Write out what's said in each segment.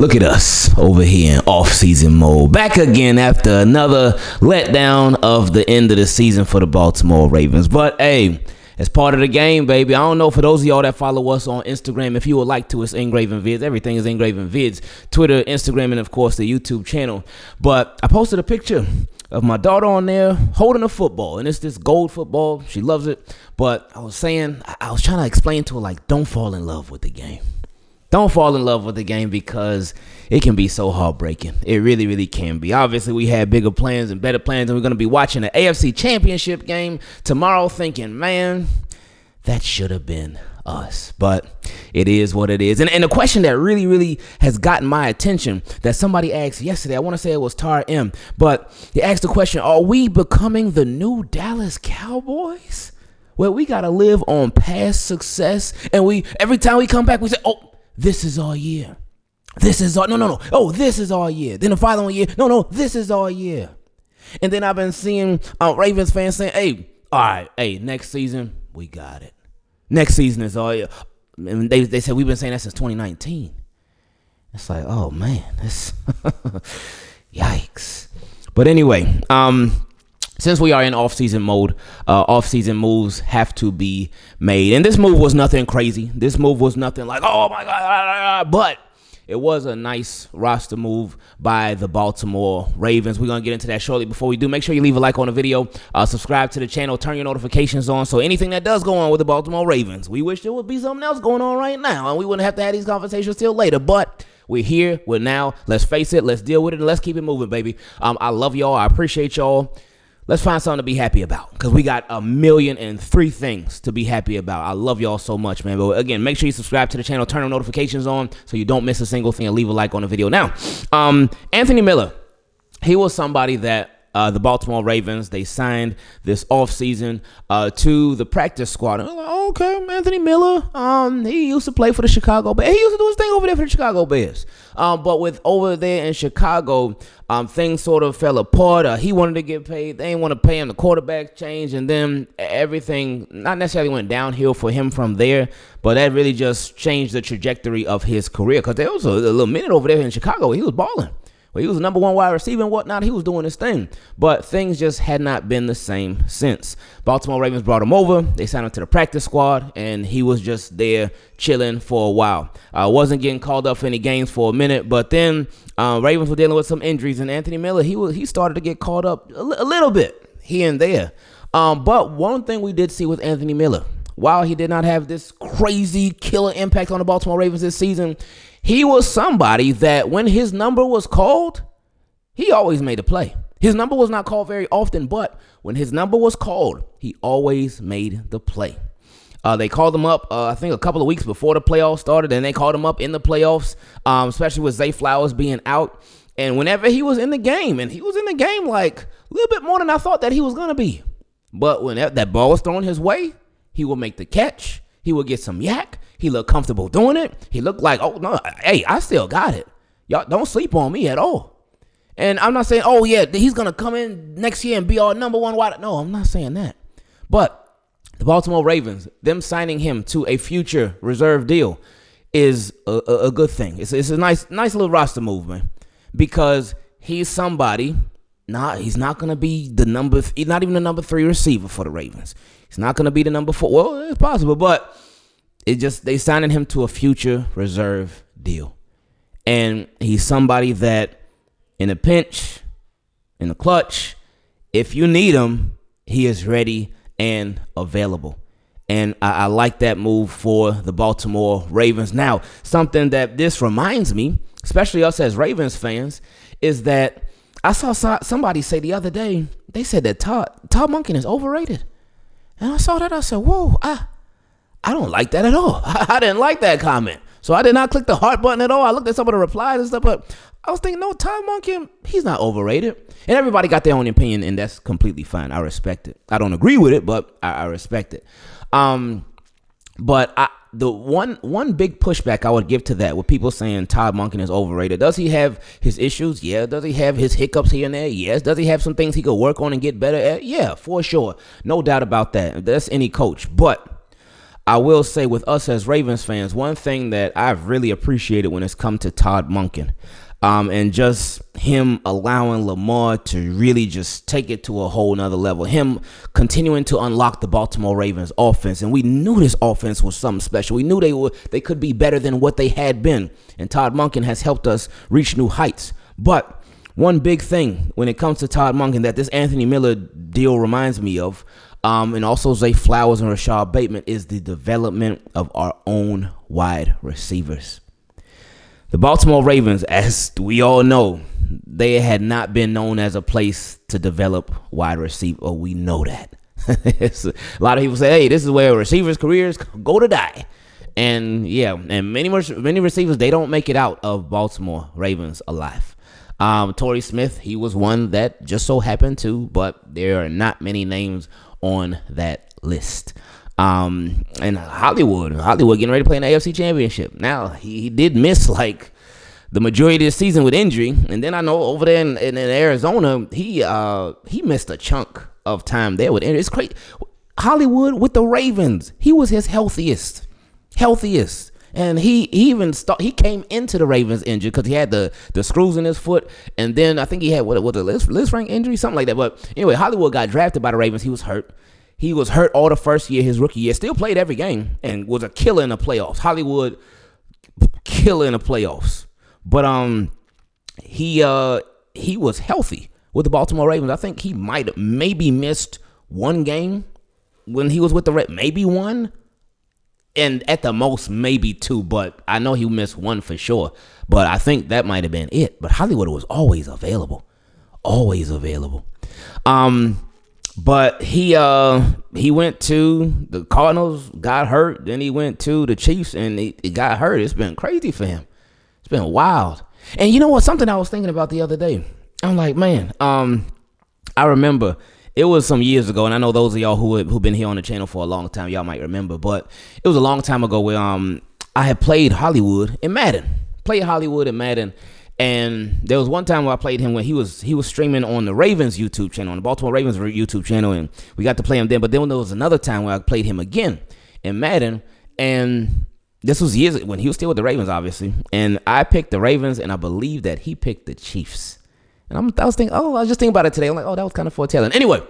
Look at us over here in off-season mode. Back again after another letdown of the end of the season for the Baltimore Ravens. But, hey, it's part of the game, baby. I don't know, for those of y'all that follow us on Instagram, if you would like to, it's Ingravenvids. Everything is Ingravenvids. Twitter, Instagram, and, of course, the YouTube channel. But I posted a picture of my daughter on there holding a football, and it's this gold football. She loves it. But I was trying to explain to her, like, don't fall in love with the game. Don't fall in love with the game because it can be so heartbreaking. It really, really can be. Obviously, we had bigger plans and better plans, and we're going to be watching the AFC Championship game tomorrow thinking, man, that should have been us. But it is what it is. And the question that really, really has gotten my attention that somebody asked yesterday, I want to say it was Tar M, but he asked the question, are we becoming the new Dallas Cowboys? Well, we got to live on past success, and every time we come back, we say, oh, this is our year. This is our, no. Oh, this is our year. Then the following year, no, this is our year. And then I've been seeing Ravens fans saying, hey, all right, hey, next season, we got it. Next season is our year. And they said we've been saying that since 2019. It's like, oh, man, this, yikes. But anyway, since we are in off-season mode, off-season moves have to be made. And this move was nothing crazy. This move was nothing like, oh, my God. But it was a nice roster move by the Baltimore Ravens. We're going to get into that shortly. Before we do, make sure you leave a like on the video. Subscribe to the channel. Turn your notifications on. So anything that does go on with the Baltimore Ravens, we wish there would be something else going on right now. And we wouldn't have to have these conversations till later. But we're here. We're now. Let's face it. Let's deal with it. And let's keep it moving, baby. I love y'all. I appreciate y'all. Let's find something to be happy about because we got 1,000,003 things to be happy about. I love y'all so much, man. But again, make sure you subscribe to the channel, turn the notifications on so you don't miss a single thing, and leave a like on the video. Now, Anthony Miller, he was somebody that the Baltimore Ravens, they signed this offseason to the practice squad. And I'm like, okay, Anthony Miller, he used to play for the Chicago Bears. He used to do his thing over there for the Chicago Bears. But with over there in Chicago, things sort of fell apart. He wanted to get paid. They didn't want to pay him. The quarterback changed, and then everything not necessarily went downhill for him from there, but that really just changed the trajectory of his career because there was a little minute over there in Chicago where he was balling. Well, he was the number one wide receiver and whatnot. He was doing his thing. But things just had not been the same since. Baltimore Ravens brought him over. They signed him to the practice squad, and he was just there chilling for a while. Wasn't getting called up for any games for a minute, but then Ravens were dealing with some injuries, and Anthony Miller, he started to get called up a little bit here and there. But one thing we did see with Anthony Miller, while he did not have this crazy killer impact on the Baltimore Ravens this season, he was somebody that when his number was called, he always made a play. His number was not called very often, but when his number was called, he always made the play. They called him up, I think, a couple of weeks before the playoffs started, and they called him up in the playoffs, especially with Zay Flowers being out. And whenever he was in the game, and he was in the game like a little bit more than I thought that he was going to be. But when that ball was thrown his way, he would make the catch. He would get some yak. He looked comfortable doing it. He looked like, oh, no, hey, I still got it. Y'all don't sleep on me at all. And I'm not saying, oh, yeah, he's going to come in next year and be our number one wide. No, I'm not saying that. But the Baltimore Ravens, them signing him to a future reserve deal is a good thing. It's a nice little roster move, man, because he's somebody. He's not going to be he's not even the number 3 receiver for the Ravens. He's not going to be the number 4. Well, it's possible, but they signing him to a future reserve deal. And he's somebody that in a pinch, in the clutch, if you need him, he is ready and available. And I like that move for the Baltimore Ravens. Now, something that this reminds me, especially us as Ravens fans, is that I saw somebody say the other day, they said that Todd Monken is overrated. And I saw that, I said, whoa, I don't like that at all. I didn't like that comment. So I did not click the heart button at all. I looked at some of the replies and stuff, but I was thinking, no, Todd Monken, he's not overrated. And everybody got their own opinion, and that's completely fine. I respect it. I don't agree with it, but I respect it. But the one big pushback I would give to that, with people saying Todd Monken is overrated, does he have his issues? Yeah. Does he have his hiccups here and there? Yes. Does he have some things he could work on and get better at? Yeah, for sure. No doubt about that. That's any coach. But I will say with us as Ravens fans, one thing that I've really appreciated when it's come to Todd Monken, and just him allowing Lamar to really just take it to a whole nother level, him continuing to unlock the Baltimore Ravens offense. And we knew this offense was something special. We knew they could be better than what they had been. And Todd Monken has helped us reach new heights. But one big thing when it comes to Todd Monken that this Anthony Miller deal reminds me of, and also Zay Flowers and Rashad Bateman, is the development of our own wide receivers. The Baltimore Ravens, as we all know, they had not been known as a place to develop wide receiver. Oh, we know that. A lot of people say, hey, this is where receivers' careers go to die. And yeah, and many receivers, they don't make it out of Baltimore Ravens alive. Torrey Smith, he was one that just so happened to, but there are not many names on that list. And Hollywood getting ready to play in the AFC Championship. Now, he did miss like the majority of the season with injury, and then I know over there in Arizona, he missed a chunk of time there with injury. It's crazy. Hollywood with the Ravens, he was his healthiest, and he came into the Ravens injured because he had the screws in his foot, and then I think he had what a Lisfranc injury, something like that. But anyway, Hollywood got drafted by the Ravens. He was hurt. He was hurt all the first year, his rookie year. Still played every game and was a killer in the playoffs. Hollywood, killer in the playoffs. But he was healthy with the Baltimore Ravens. I think he might have maybe missed one game when he was with the Ravens. Maybe one. And at the most, maybe two. But I know he missed one for sure. But I think that might have been it. But Hollywood was always available. Always available. But he went to the Cardinals, got hurt. Then he went to the Chiefs, and he got hurt. It's been crazy for him. It's been wild. And you know what? Something I was thinking about the other day. I'm like, man, I remember it was some years ago, and I know those of y'all who've been here on the channel for a long time, y'all might remember. But it was a long time ago where I had played Hollywood in Madden. And there was one time where I played him when he was streaming on the Ravens YouTube channel, on the Baltimore Ravens YouTube channel, and we got to play him then. But then there was another time where I played him again in Madden, and this was years when he was still with the Ravens, obviously. And I picked the Ravens, and I believe that he picked the Chiefs. And I was just thinking about it today. I'm like, oh, that was kind of foretelling. Anyway,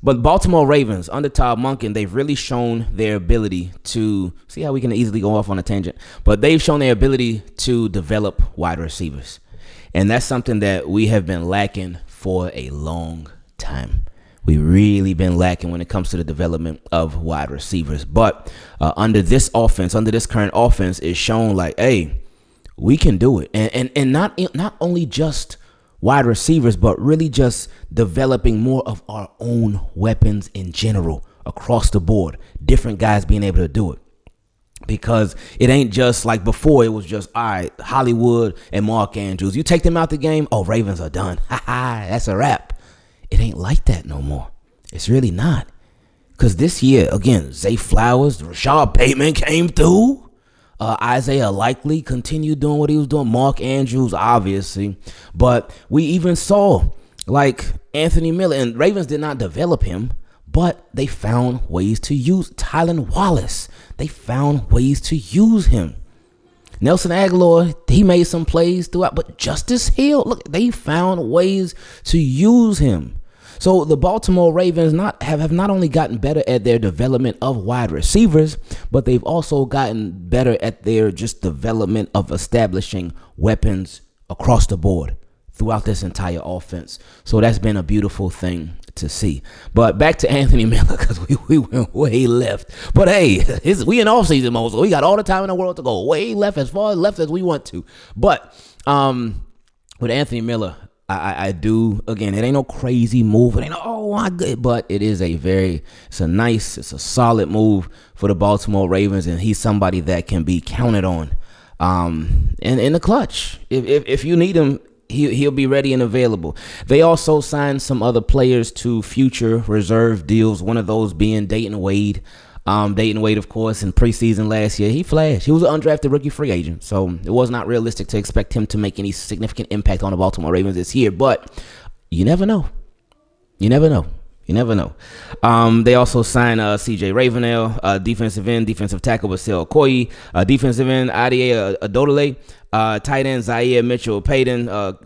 but Baltimore Ravens, under Todd Monken, they've really shown their ability to, see how we can easily go off on a tangent, but they've shown their ability to develop wide receivers. And that's something that we have been lacking for a long time. We've really been lacking when it comes to the development of wide receivers. But under this current offense, it's shown like, hey, we can do it. And not only just wide receivers, but really just developing more of our own weapons in general across the board. Different guys being able to do it. Because it ain't just like before, it was just, all right, Hollywood and Mark Andrews. You take them out the game, oh, Ravens are done. Ha ha, that's a wrap. It ain't like that no more. It's really not. Because this year, again, Zay Flowers, Rashad Bateman came through. Isaiah Likely continued doing what he was doing. Mark Andrews, obviously. But we even saw, like, Anthony Miller. And Ravens did not develop him, but they found ways to use Tylan Wallace. They found ways to use him. Nelson Aguilar, he made some plays throughout. But Justice Hill, look, they found ways to use him. So the Baltimore Ravens have not only gotten better at their development of wide receivers, but they've also gotten better at their just development of establishing weapons across the board throughout this entire offense. So that's been a beautiful thing to see. But back to Anthony Miller, because we went way left. But hey, we in offseason mode, so we got all the time in the world to go way left, as far left as we want to. But with Anthony Miller, I do, again, it ain't no crazy move. It ain't oh my good, but it is it's a solid move for the Baltimore Ravens, and he's somebody that can be counted on in the clutch. If you need him, he'll be ready and available. They also signed some other players to future reserve deals, one of those being Dayton Wade. Dayton Wade, of course, in preseason last year, he flashed. He was an undrafted rookie free agent, so it was not realistic to expect him to make any significant impact on the Baltimore Ravens this year. But you never know. You You never know. They also signed CJ Ravenel, defensive end, defensive tackle Basil Okoye, defensive end Adie Adodole, tight end Zaire Mitchell Payton,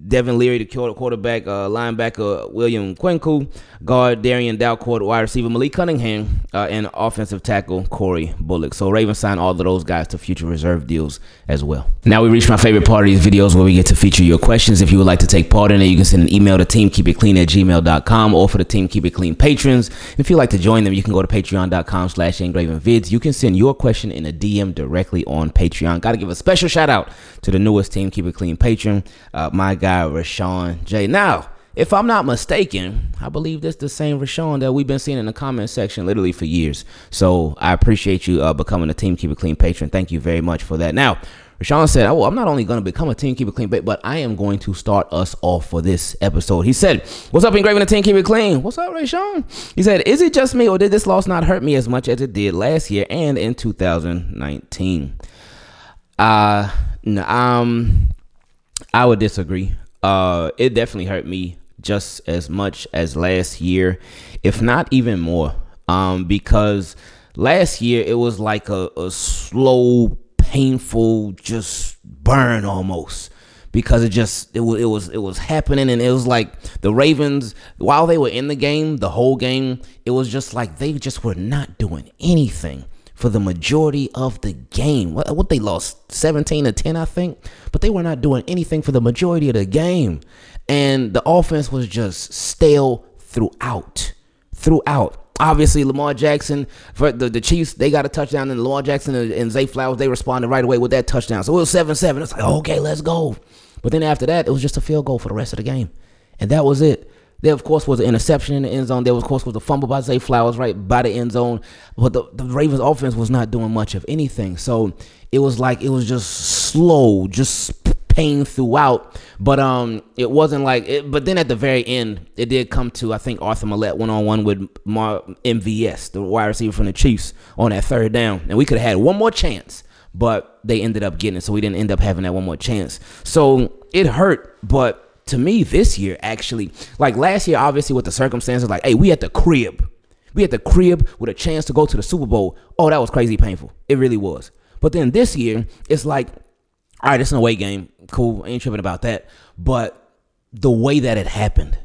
Devin Leary, the quarterback, linebacker William Quinku, guard Darian Dalcourt, wide receiver Malik Cunningham, and offensive tackle Corey Bullock. So Ravens signed all of those guys to future reserve deals as well. Now we reach my favorite part of these videos where we get to feature your questions. If you would like to take part in it, you can send an email to teamkeepitclean@gmail.com or for the Team Keep It Clean patrons. If you'd like to join them, you can go to patreon.com/Ingravenvids. You can send your question in a DM directly on Patreon. Got to give a special shout out to the newest Team Keep It Clean patron, my guy Raishawn J. Now, if I'm not mistaken, I believe this is the same Raishawn that we've been seeing in the comment section literally for years. So I appreciate you becoming a Team Keep It Clean patron. Thank you very much for that. Now, Raishawn said, I'm not only going to become a Team Keep It Clean, but I am going to start us off for this episode. He said, what's up, Engraving the Team Keep It Clean? What's up, Raishawn? He said, is it just me or did this loss not hurt me as much as it did last year and in 2019? I would disagree. It definitely hurt me just as much as last year, if not even more. Because last year it was like a slow, painful, just burn almost. Because it was happening, and it was like the Ravens, while they were in the game, the whole game, it was just like they just were not doing anything for the majority of the game. What they lost 17-10, I think, but they were not doing anything for the majority of the game, and the offense was just stale throughout. Obviously, Lamar Jackson for the Chiefs, they got a touchdown, and Lamar Jackson and Zay Flowers, they responded right away with that touchdown. So it was 7-7. It's like, okay, let's go. But then after that, it was just a field goal for the rest of the game, and that was it. There, of course, was an interception in the end zone. There, of course, was a fumble by Zay Flowers right by the end zone. But the Ravens offense was not doing much of anything. So it was like it was just slow, just pain throughout. But it wasn't like it. But then at the very end, it did come to, I think, Arthur Millette one-on-one with MVS, the wide receiver from the Chiefs, on that third down. And we could have had one more chance, but they ended up getting it. So we didn't end up having that one more chance. So it hurt, but to me, this year, actually, like last year, obviously, with the circumstances, like, hey, we at the crib. We at the crib with a chance to go to the Super Bowl. Oh, that was crazy painful. It really was. But then this year, it's like, all right, it's an away game. Cool. I ain't tripping about that. But the way that it happened,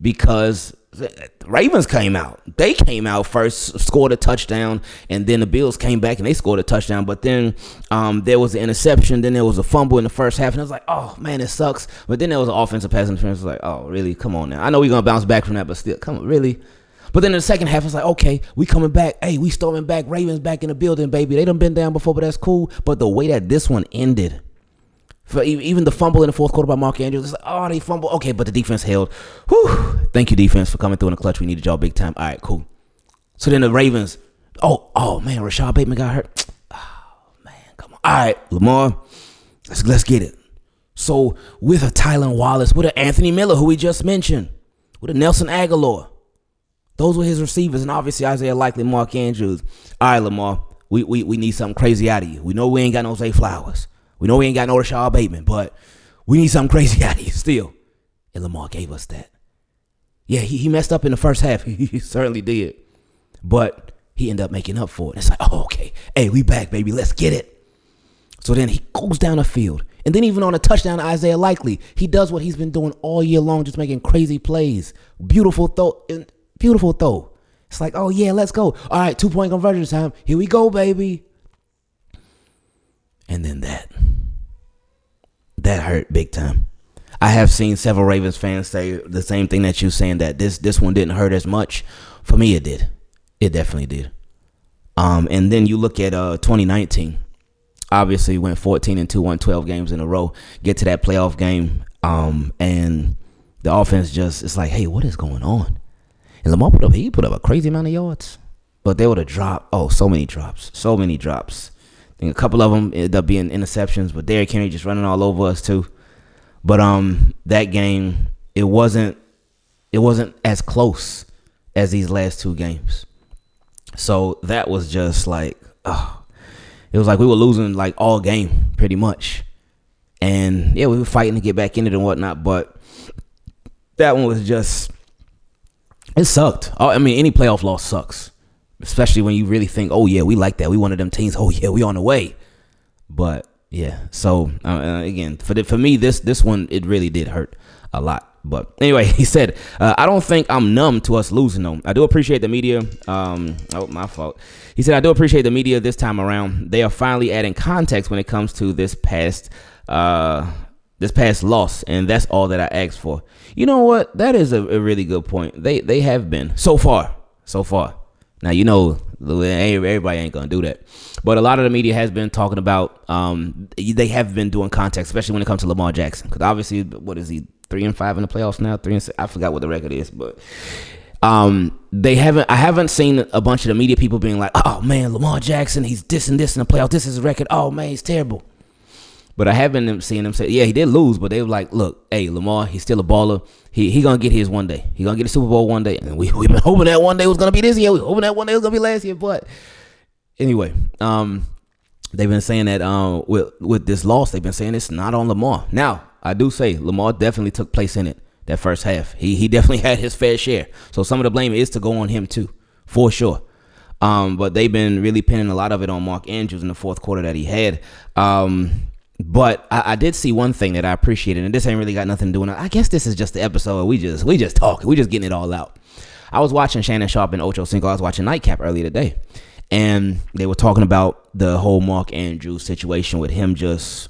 because the Ravens came out. They came out first, scored a touchdown, and then the Bills came back and they scored a touchdown. But then there was an interception, then there was a fumble in the first half, and I was like, oh, man, it sucks. But then there was an offensive pass interference. I was like, oh, really? Come on now. I know we're going to bounce back from that, but still, come on, really? But then in the second half, it's like, okay, we coming back. Hey, we storming back. Ravens back in the building, baby. They done been down before, but that's cool. But the way that this one ended, for even the fumble in the fourth quarter by Mark Andrews, it's like, oh, they fumbled. Okay, but the defense held. Whew. Thank you, defense, for coming through in the clutch. We needed y'all big time. All right, cool. So then the Ravens, oh man, Rashad Bateman got hurt. Oh, man, come on. All right, Lamar, let's get it. So with a Tylan Wallace, with an Anthony Miller, who we just mentioned, with a Nelson Aguilar, those were his receivers, and obviously Isaiah Likely, Mark Andrews. All right, Lamar, we need something crazy out of you. We know we ain't got no Zay Flowers. We know we ain't got no Rashad Bateman, but we need something crazy out of you still. And Lamar gave us that. Yeah, he messed up in the first half. He certainly did. But he ended up making up for it. It's like, oh, okay. Hey, we back, baby. Let's get it. So then he goes down the field. And then even on a touchdown to Isaiah Likely, he does what he's been doing all year long, just making crazy plays. Beautiful throw. It's like, oh, yeah, let's go. All right, 2-point conversion time. Here we go, baby. And then that hurt big time. I have seen several Ravens fans say the same thing that you're saying, that this one didn't hurt as much. For me, it did. It definitely did. And then you look at 2019. Obviously, went 14-2, won 12 games in a row. Get to that playoff game, and the offense just, it's like, hey, what is going on? And Lamar put up a crazy amount of yards, but they would have dropped. Oh, so many drops. I think a couple of them ended up being interceptions, but Derrick Henry just running all over us too. But that game, it wasn't as close as these last two games. So that was just like, it was like we were losing like all game pretty much. And yeah, we were fighting to get back in it and whatnot, but that one was just It sucked. I mean, any playoff loss sucks, especially when you really think, oh yeah, we like that. We one of them teams. Oh yeah, we on the way. But yeah, so again, for me, this one, it really did hurt a lot. But anyway, he said, I don't think I'm numb to us losing, though. I do appreciate the media. Oh, my fault. He said, I do appreciate the media this time around. They are finally adding context when it comes to this past loss, and that's all that I asked for. You know what? That is a really good point. They have been so far. Now, you know, everybody ain't going to do that. But a lot of the media has been talking about, they have been doing context, especially when it comes to Lamar Jackson. Because obviously, what is he, 3-5 in the playoffs now? 3-6. I forgot what the record is. But I haven't seen a bunch of the media people being like, oh, man, Lamar Jackson, he's this and this in the playoffs. This is his record. Oh, man, he's terrible. But I have been seeing them say, yeah, he did lose, but they were like, look, hey, Lamar, he's still a baller. He gonna get his one day. He gonna get a Super Bowl one day. And we've been hoping that one day was gonna be this year. We hoping that one day was gonna be last year. But anyway, they've been saying that with this loss, they've been saying it's not on Lamar. Now, I do say Lamar definitely took place in it that first half. He definitely had his fair share. So some of the blame is to go on him too, for sure. But they've been really pinning a lot of it on Mark Andrews in the fourth quarter that he had. But I did see one thing that I appreciated, and this ain't really got nothing to do with it. I guess this is just the episode. We just talking. We just getting it all out. I was watching Shannon Sharp and Ocho Cinco. I was watching Nightcap earlier today, and they were talking about the whole Mark Andrews situation with him just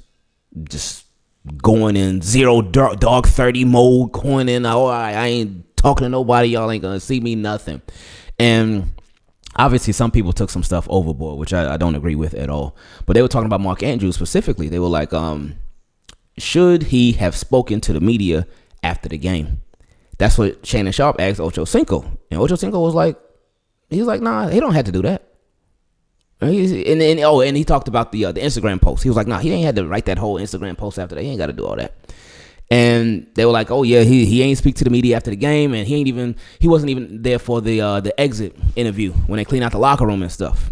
going in zero dog 30 mode, going in. Oh, I ain't talking to nobody. Y'all ain't gonna see me nothing, and obviously, some people took some stuff overboard, which I don't agree with at all. But they were talking about Mark Andrews specifically. They were like, should he have spoken to the media after the game? That's what Shannon Sharp asked Ocho Cinco. And Ocho Cinco was like, nah, he don't have to do that. And he talked about the Instagram post. He was like, nah, he ain't had to write that whole Instagram post after that. He ain't got to do all that. And they were like, oh yeah, he ain't speak to the media after the game, and he wasn't even there for the exit interview when they clean out the locker room and stuff.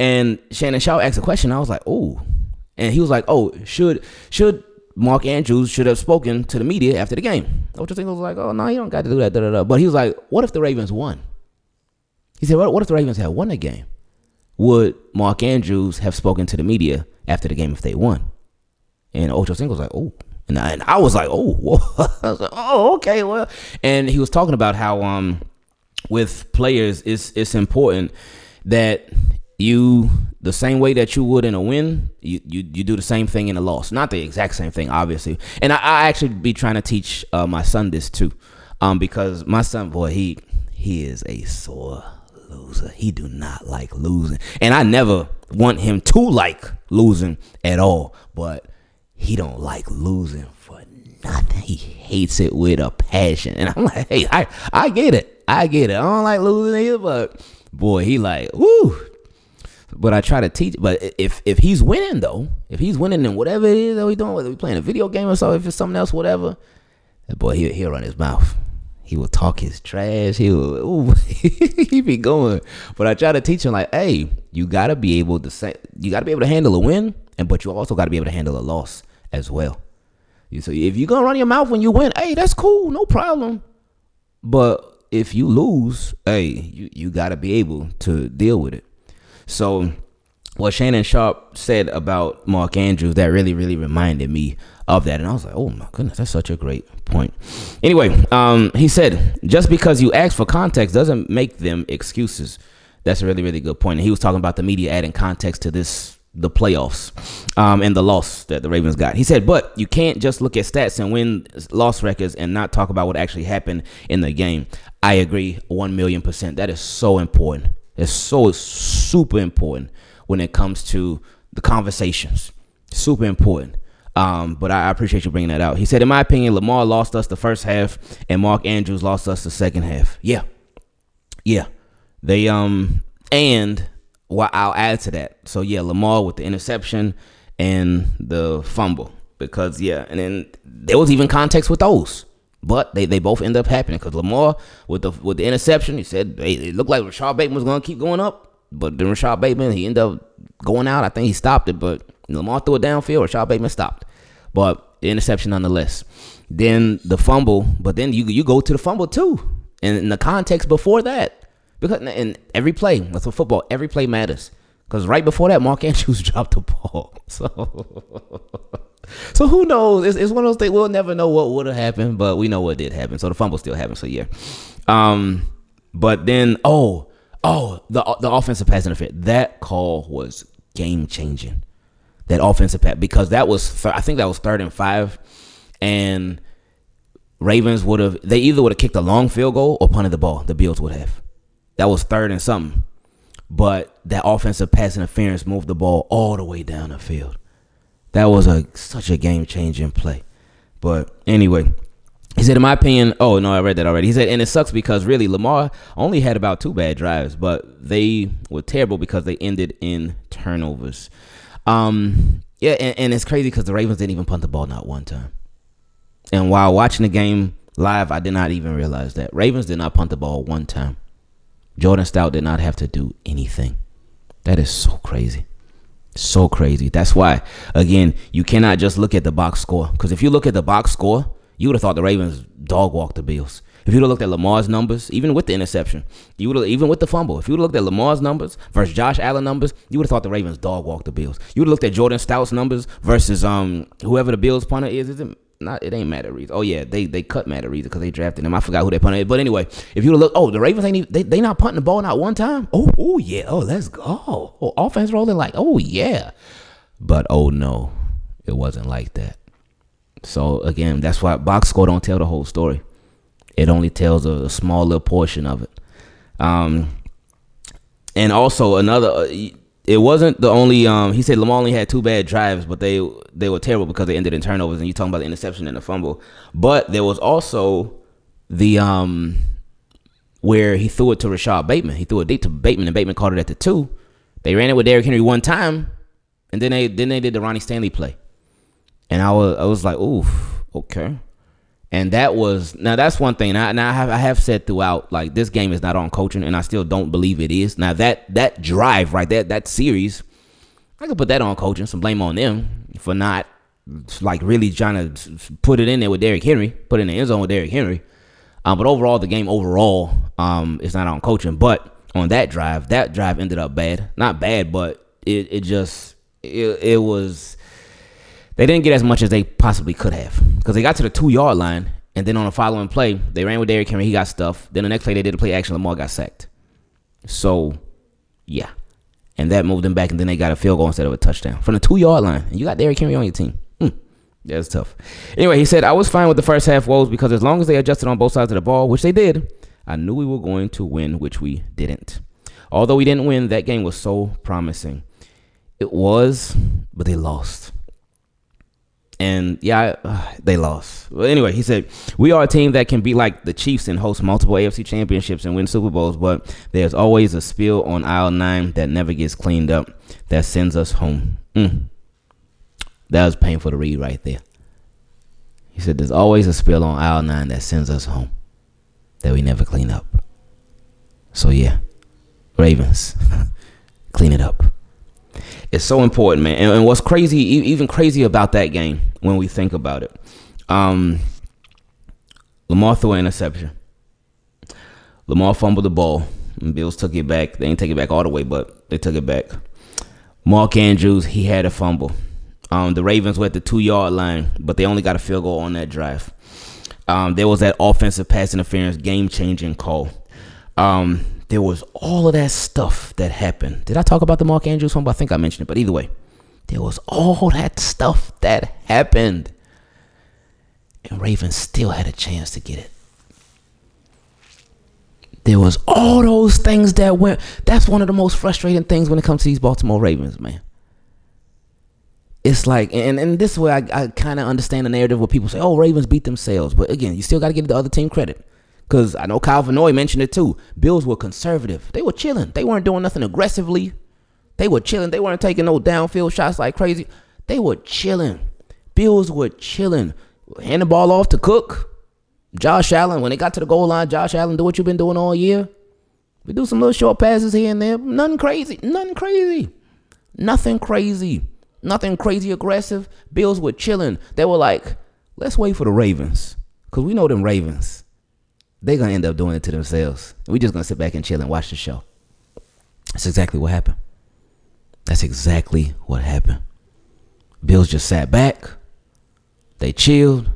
And Shannon Sharp asked a question. I was like, oh, and he was like, oh, should Mark Andrews should have spoken to the media after the game? Ocho Cinco was like, oh no, you don't got to do that. Da, da, da. But he was like, what if the Ravens won? He said, what if the Ravens had won the game? Would Mark Andrews have spoken to the media after the game if they won? And Ocho Cinco was like, oh. And I was like, oh, whoa. I was like, oh, okay, well. And he was talking about how with players, it's important that you, the same way that you would in a win, you do the same thing in a loss. Not the exact same thing, obviously. And I actually be trying to teach my son this too, because my son, boy, he is a sore loser. He do not like losing, and I never want him to like losing at all. But he don't like losing for nothing. He hates it with a passion. And I'm like, hey, I get it. I don't like losing either, but boy, he like, woo. But I try to teach. But if he's winning though, if he's winning in whatever it is that we're doing, whether we're playing a video game or so, if it's something else, whatever, that boy, he'll run his mouth. He will talk his trash. He be going. But I try to teach him like, hey, you gotta be able to handle a win, but you also gotta be able to handle a loss as well. So if you're gonna run your mouth when you win, hey, that's cool, no problem. But if you lose, hey, you gotta be able to deal with it. So what Shannon Sharp said about Mark Andrews, that really, really reminded me of that. And I was like, oh my goodness, that's such a great point. Anyway, he said, just because you ask for context doesn't make them excuses. That's a really, really good point. And he was talking about the media adding context to the playoffs and the loss that the Ravens got. He said, but you can't just look at stats and win-loss records and not talk about what actually happened in the game. I agree 1,000,000%. That is so important. It's so super important when it comes to the conversations. Super important. But I appreciate you bringing that out. He said, in my opinion, Lamar lost us the first half and Mark Andrews lost us the second half. Yeah. They and well, I'll add to that. So yeah, Lamar with the interception and the fumble, because and then there was even context with those, but they both ended up happening because Lamar with the interception, he said it looked like Rashad Bateman was gonna keep going up, but then Rashad Bateman, he ended up going out. I think he stopped it, but Lamar threw it downfield. Rashad Bateman stopped, but the interception nonetheless. Then the fumble, but then you go to the fumble too. And in the context before that, because in every play, that's what football, every play matters. Because right before that, Mark Andrews dropped the ball. So who knows? It's one of those things. We'll never know what would have happened, but we know what did happen. So the fumble still happened. So yeah. But then the offensive pass interference. That call was game changing. That offensive pass, because that was I think that was 3rd and 5, and Ravens they either would have kicked a long field goal or punted the ball. The Bills would have. That was 3rd and something. But that offensive pass interference moved the ball all the way down the field. That was such a game-changing play. But anyway, he said, in my opinion, oh, no, I read that already. He said, and it sucks because really Lamar only had about 2 bad drives, but they were terrible because they ended in turnovers. Yeah, and it's crazy because the Ravens didn't even punt the ball not one time. And while watching the game live, I did not even realize that. Ravens did not punt the ball one time. Jordan Stout did not have to do anything. That is so crazy. So crazy. That's why, again, you cannot just look at the box score. Because if you look at the box score, you would have thought the Ravens dog walked the Bills. If you would have looked at Lamar's numbers, even with the interception, even with the fumble, if you would have looked at Lamar's numbers versus Josh Allen numbers, you would have thought the Ravens dog walked the Bills. You would have looked at Jordan Stout's numbers versus whoever the Bills punter is. It ain't Matt Reeves. Oh yeah, they cut Matt Reeves because they drafted him. I forgot who they punted. But anyway, if you look, the Ravens ain't even, they not punting the ball not one time. Oh yeah, let's go. Offense rolling like, oh yeah. But oh no, it wasn't like that. So again, that's why box score don't tell the whole story. It only tells a small little portion of it. And also another. It wasn't the only. He said Lamar only had 2 bad drives, but they were terrible because they ended in turnovers. And you talking about the interception and the fumble, but there was also the where he threw it to Rashad Bateman. He threw it deep to Bateman, and Bateman caught it at the 2. They ran it with Derrick Henry one time, and then they did the Ronnie Stanley play, and I was like, oof, okay. And that's one thing. I have said throughout, like, this game is not on coaching, and I still don't believe it is. Now that drive right there, that series, I could put that on coaching, some blame on them for not like really trying to put it in there with Derrick Henry, put it in the end zone with Derrick Henry. But overall, the game overall, is not on coaching. But on that drive ended up bad. Not bad, but it was. They didn't get as much as they possibly could have because they got to the 2-yard line, and then on the following play, they ran with Derrick Henry. He got stuffed. Then the next play, they did a play action. Lamar got sacked. So, yeah. And that moved them back, and then they got a field goal instead of a touchdown from the 2-yard line. And you got Derrick Henry on your team. That's tough. Anyway, he said, I was fine with the first half woes because as long as they adjusted on both sides of the ball, which they did, I knew we were going to win, which we didn't. Although we didn't win, that game was so promising. It was, but they lost. And yeah, they lost. Well, anyway, he said, we are a team that can be like the Chiefs and host multiple AFC championships and win Super Bowls, but there's always a spill on aisle 9 that never gets cleaned up that sends us home. That was painful to read right there. He said, there's always a spill on aisle 9 that sends us home that we never clean up. So yeah, Ravens, clean it up. It's so important, man. And what's crazy, even crazy about that game when we think about it, Lamar threw an interception. Lamar fumbled the ball. And Bills took it back. They didn't take it back all the way, but they took it back. Mark Andrews, he had a fumble. The Ravens were at the 2-yard line, but they only got a field goal on that drive. There was that offensive pass interference, game-changing call. There was all of that stuff that happened. Did I talk about the Mark Andrews fumble? I think I mentioned it, but either way, there was all that stuff that happened. And Ravens still had a chance to get it. There was all those things that went. That's one of the most frustrating things when it comes to these Baltimore Ravens, man. It's like, and this way I kind of understand the narrative where people say, oh, Ravens beat themselves. But again, you still got to give the other team credit. Because I know Kyle Vanoy mentioned it too. Bills were conservative. They were chilling. They weren't doing nothing aggressively. They were chilling. They weren't taking no downfield shots like crazy. They were chilling. Bills were chilling. Hand the ball off to Cook. Josh Allen, when they got to the goal line, Josh Allen, do what you've been doing all year. We do some little short passes here and there. Nothing crazy. Nothing crazy aggressive. Bills were chilling. They were like, let's wait for the Ravens. Because we know them Ravens. they're going to end up doing it to themselves. We're just going to sit back and chill and watch the show. That's exactly what happened. That's exactly what happened. Bills just sat back. They chilled.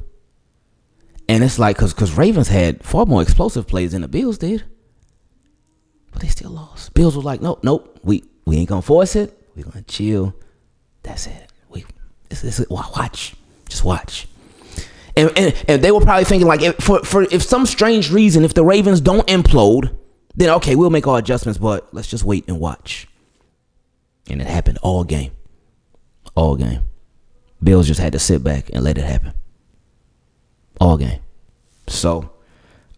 And it's like, because Ravens had far more explosive plays than the Bills did. But they still lost. Bills was like, nope, we ain't going to force it. We're going to chill. That's it. Watch. Just watch. And they were probably thinking, like, if some strange reason, if the Ravens don't implode, then okay, we'll make our adjustments, but let's just wait and watch. And it happened all game. All game. Bills just had to sit back and let it happen. All game. So,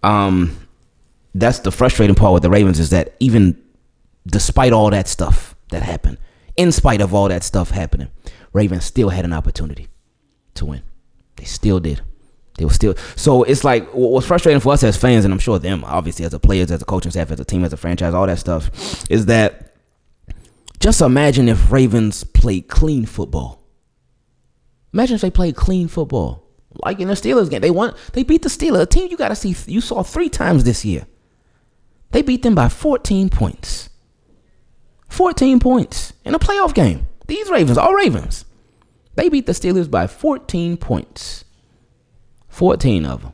that's the frustrating part with the Ravens, is that even despite all that stuff that happened, in spite of all that stuff happening, Ravens still had an opportunity to win. They still did. They were still. So it's like, what's frustrating for us as fans, and I'm sure them, obviously, as a players, as a coaching staff, as a team, as a franchise, all that stuff, is that just imagine if Ravens played clean football. Imagine if they played clean football. Like in the Steelers game. They beat the Steelers, a team you saw 3 times this year. They beat them by 14 points. 14 points in a playoff game. These Ravens, all Ravens, they beat the Steelers by 14 points. 14 of them.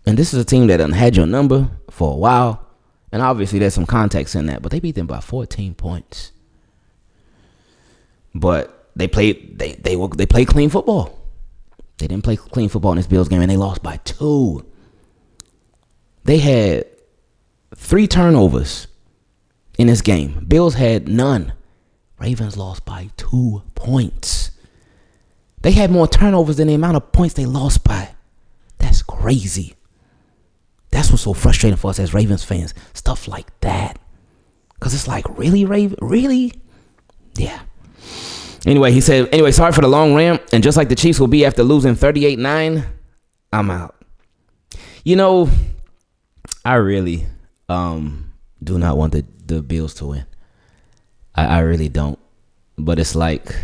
And this is a team that done had your number for a while. And obviously there's some context in that, but they beat them by 14 points. But they played clean football. They didn't play clean football in this Bills game, and they lost by 2. They had 3 turnovers in this game. Bills had none. Ravens lost by 2 points. They had more turnovers than the amount of points they lost by. That's crazy. That's what's so frustrating for us as Ravens fans. Stuff like that. Because it's like, really, Raven? Really? Yeah. Anyway, he said, sorry for the long rant. And just like the Chiefs will be after losing 38-9, I'm out. You know, I really do not want the Bills to win. I really don't. But it's like,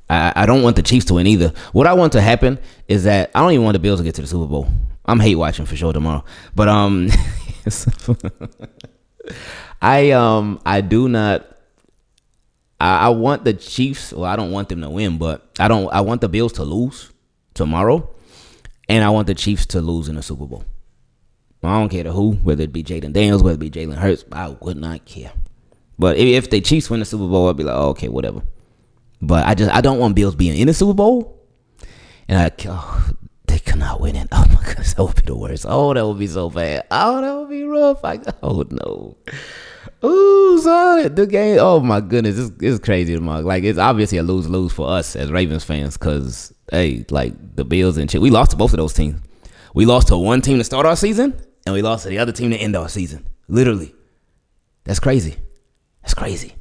I don't want the Chiefs to win either. What I want to happen is that I don't even want the Bills to get to the Super Bowl. I'm hate watching for sure tomorrow. But I do not. I want the Chiefs. Well, I don't want them to win, but I want the Bills to lose tomorrow, and I want the Chiefs to lose in the Super Bowl. I don't care to who, whether it be Jaden Daniels, whether it be Jalen Hurts. I would not care. But if the Chiefs win the Super Bowl, I'd be like, oh, okay, whatever. But I don't want Bills being in the Super Bowl, and they cannot win it. Oh my goodness, that would be the worst. Oh, that would be so bad. Oh, that would be rough. Oh no. Ooh, son, the game. Oh my goodness, it's crazy tomorrow. Like, it's obviously a lose for us as Ravens fans, because hey, like the Bills and we lost to both of those teams. We lost to one team to start our season, and we lost to the other team to end our season. Literally, that's crazy. That's crazy.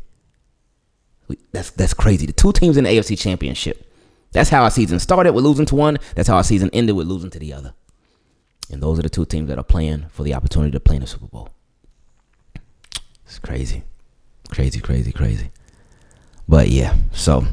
That's crazy. The 2 teams in the AFC Championship. That's how our season started with losing to one. That's how our season ended with losing to the other. And those are the 2 teams that are playing for the opportunity to play in the Super Bowl. It's crazy. Crazy. But yeah, so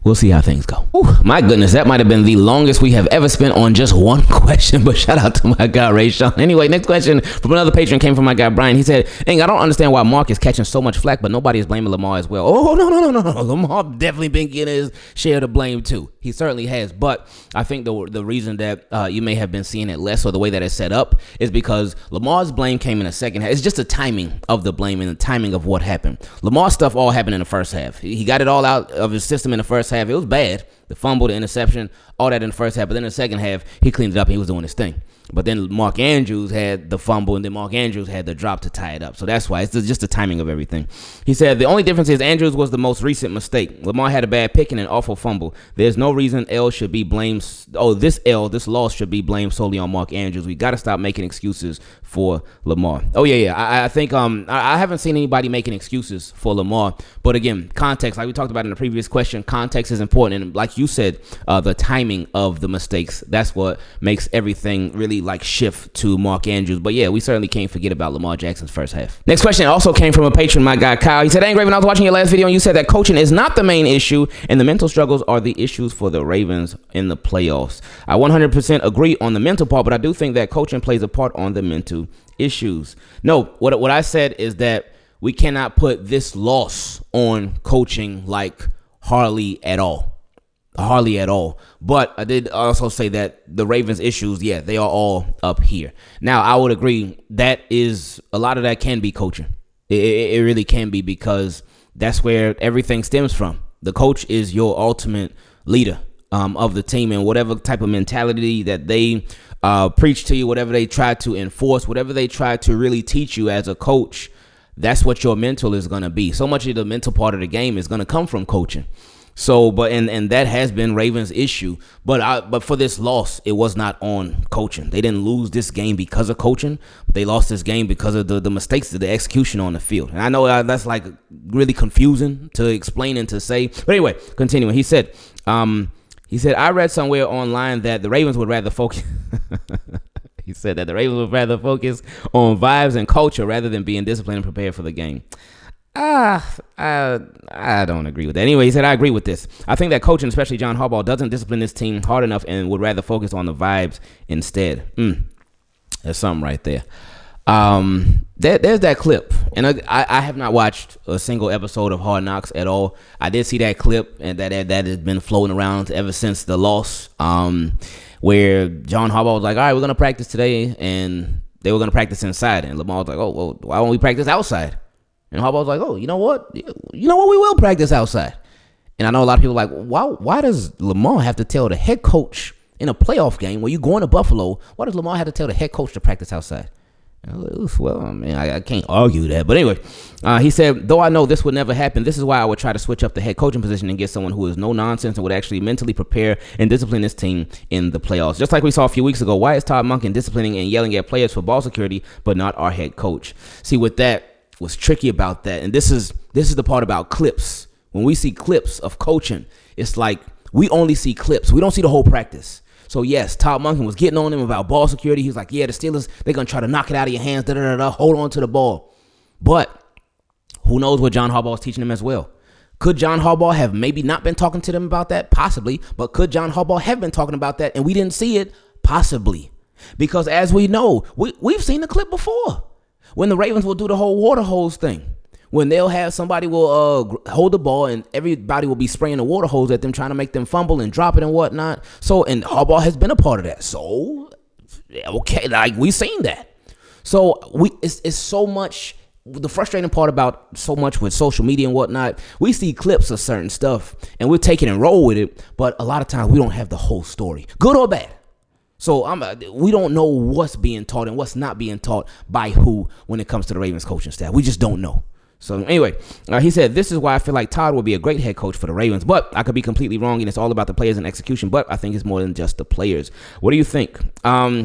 we'll see how things go. Ooh, my goodness, that might have been the longest we have ever spent on just one question. But shout out to my guy, Raishawn. Anyway, next question from another patron came from my guy, Brian. He said, I don't understand why Mark is catching so much flack, but nobody is blaming Lamar as well. Oh, no. Lamar definitely been getting his share of the blame too. He certainly has. But I think the reason that you may have been seeing it less, or the way that it's set up, is because Lamar's blame came in the second half. It's just the timing of the blame and the timing of what happened. Lamar's stuff all happened in the first half. He got it all out of his system in the first half. It was bad. The fumble, the interception, all that in the first half. But then in the second half, he cleaned it up and he was doing his thing. But then Mark Andrews had the fumble, and then Mark Andrews had the drop to tie it up. So that's why. It's just the timing of everything. He said, the only difference is Andrews was the most recent mistake. Lamar had a bad pick and an awful fumble. There's no reason L should be blamed. This loss should be blamed solely on Mark Andrews. We got to stop making excuses for Lamar. Oh, yeah. I think I haven't seen anybody making excuses for Lamar. But again, context, like we talked about in the previous question, context is important. And like you said, the timing of the mistakes. That's what makes everything really like shift to Mark Andrews. But yeah, we certainly can't forget about Lamar Jackson's first half. Next question also came from a patron, my guy Kyle. He said, "Hey, Raven, I was watching your last video and you said that coaching is not the main issue and the mental struggles are the issues for the Ravens in the playoffs. I 100% agree on the mental part, but I do think that coaching plays a part on the mental issues." No, what I said is that we cannot put this loss on coaching like hardly at all. But I did also say that the Ravens issues, yeah, they are all up here. Now, I would agree that is a lot of that can be coaching. It really can be, because that's where everything stems from. The coach is your ultimate leader of the team, and whatever type of mentality that they preach to you, whatever they try to enforce, whatever they try to really teach you as a coach, that's what your mental is going to be. So much of the mental part of the game is going to come from coaching. So, but and that has been Ravens' issue. But for this loss, it was not on coaching. They didn't lose this game because of coaching. They lost this game because of the mistakes of the execution on the field. And I know that's like really confusing to explain and to say. But anyway, continuing. He said, I read somewhere online that the Ravens would rather focus. He said that the Ravens would rather focus on vibes and culture rather than being disciplined and prepared for the game. I don't agree with that. Anyway, he said, I agree with this. I think that coaching, especially John Harbaugh, doesn't discipline this team hard enough and would rather focus on the vibes instead. There's something right there. There's that clip. And I have not watched a single episode of Hard Knocks at all. I did see that clip, and that has been floating around ever since the loss, where John Harbaugh was like, all right, we're going to practice today, and they were going to practice inside. And Lamar was like, oh, well, why won't we practice outside? And Harbaugh was like, oh, you know what? We will practice outside. And I know a lot of people are like, why does Lamar have to tell the head coach in a playoff game where you're going to Buffalo, why does Lamar have to tell the head coach to practice outside? Well, I mean, I can't argue that. But anyway, he said, though I know this would never happen, this is why I would try to switch up the head coaching position and get someone who is no nonsense and would actually mentally prepare and discipline this team in the playoffs. Just like we saw a few weeks ago, why is Todd Monken disciplining and yelling at players for ball security, but not our head coach? See, with that, what's tricky about that, and this is the part about clips. When we see clips of coaching, it's like we only see clips. We don't see the whole practice. So yes, Todd Monken was getting on him about ball security. He was like, yeah, the Steelers, they're going to try to knock it out of your hands, hold on to the ball. But who knows what John Harbaugh is teaching them as well. Could John Harbaugh have maybe not been talking to them about that? Possibly. But could John Harbaugh have been talking about that and we didn't see it? Possibly. Because as we know, we've seen the clip before. When the Ravens will do the whole water hose thing. When they'll have somebody will hold the ball and everybody will be spraying the water hose at them, trying to make them fumble and drop it and whatnot. So, and Harbaugh has been a part of that. So, okay, like we've seen that. So, it's so much. The frustrating part about so much with social media and whatnot, we see clips of certain stuff and we'll take it and roll with it. But a lot of times we don't have the whole story, good or bad. So we don't know what's being taught and what's not being taught by who when it comes to the Ravens coaching staff. We just don't know. So anyway, he said, this is why I feel like Todd will be a great head coach for the Ravens, but I could be completely wrong, and it's all about the players and execution, but I think it's more than just the players. What do you think? I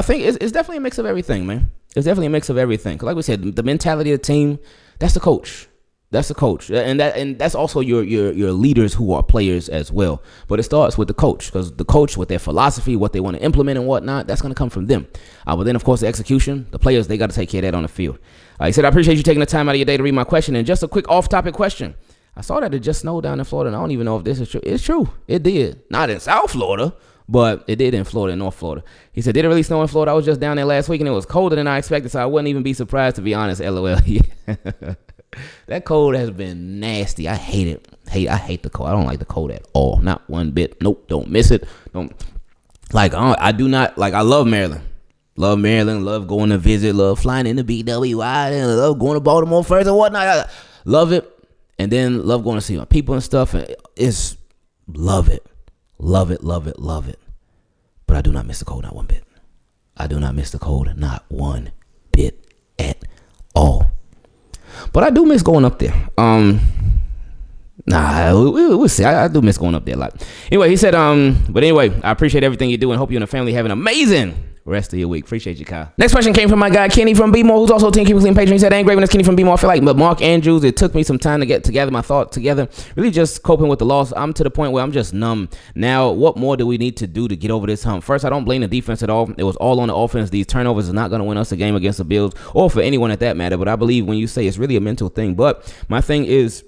think it's definitely a mix of everything, man. It's definitely a mix of everything. Because like we said, the mentality of the team, that's the coach. That's the coach. And that's also your leaders who are players as well. But it starts with the coach, because the coach with their philosophy, what they want to implement and whatnot, that's going to come from them. But then, of course, the execution, the players, they got to take care of that on the field. He said, I appreciate you taking the time out of your day to read my question. And just a quick off-topic question. I saw that it just snowed down in Florida, and I don't even know if this is true. It's true. It did. Not in South Florida, but it did in Florida, in North Florida. He said, did it really snow in Florida? I was just down there last week, and it was colder than I expected, so I wouldn't even be surprised, to be honest, LOL. That cold has been nasty. I hate it. I hate the cold. I don't like the cold at all. Not one bit. Nope. Don't miss it. I do not, I love Maryland. Love Maryland. Love going to visit. Love flying in the BWI. And love going to Baltimore first and whatnot. I love it. And then love going to see my people and stuff. And it's, love it. Love it. Love it. Love it. But I do not miss the cold, not one bit. I do not miss the cold, not one bit at all. But I do miss going up there. We'll see. I do miss going up there a lot. Anyway, he said, but anyway, I appreciate everything you do and hope you and the family have an amazing rest of your week. Appreciate you, Kyle. Next question came from my guy Kenny from Bmore, who's also a Teamkeepitclean patron. He said, Ingravenvids, Kenny from Bmore. I feel like Mark Andrews. It took me some time to get together my thoughts together. Really just coping with the loss. I'm to the point where I'm just numb. Now, what more do we need to do to get over this hump? First, I don't blame the defense at all. It was all on the offense. These turnovers are not going to win us a game against the Bills or for anyone at that matter. But I believe when you say it's really a mental thing. But my thing is,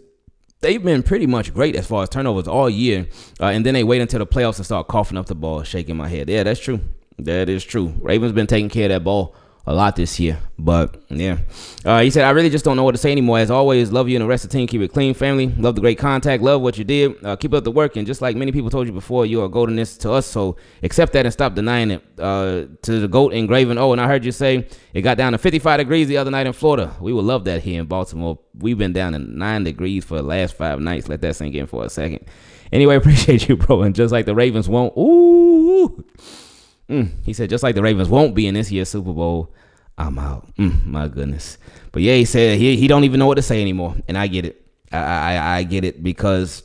they've been pretty much great as far as turnovers all year. And then they wait until the playoffs to start coughing up the ball, shaking my head. Yeah, that's true. That is true. Ravens been taking care of that ball a lot this year. But, yeah. He said, I really just don't know what to say anymore. As always, love you and the rest of the team. Keep it clean, family. Love the great contact. Love what you did. Keep up the work. And just like many people told you before, you are goldeness to us. So accept that and stop denying it. To the GOAT Engraven. Oh, and I heard you say it got down to 55 degrees the other night in Florida. We would love that here in Baltimore. We've been down to 9 degrees for the last 5 nights. Let that sink in for a second. Anyway, appreciate you, bro. And just like the Ravens won't. Ooh. He said, just like the Ravens won't be in this year's Super Bowl, I'm out. My goodness. But yeah, he said he don't even know what to say anymore. And I get it. I get it because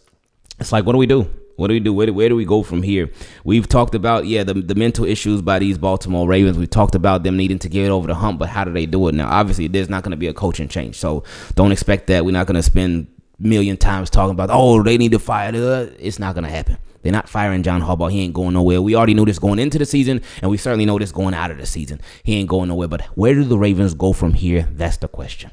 it's like, what do we do? What do we do? Where do we go from here? We've talked about, the mental issues by these Baltimore Ravens. We've talked about them needing to get over the hump, but how do they do it? Now, obviously, there's not going to be a coaching change. So don't expect that. We're not going to spend a million times talking about, they need to fire. It's not going to happen. They're not firing John Harbaugh. He ain't going nowhere. We already knew this going into the season, and we certainly know this going out of the season. He ain't going nowhere. But where do the Ravens go from here? That's the question.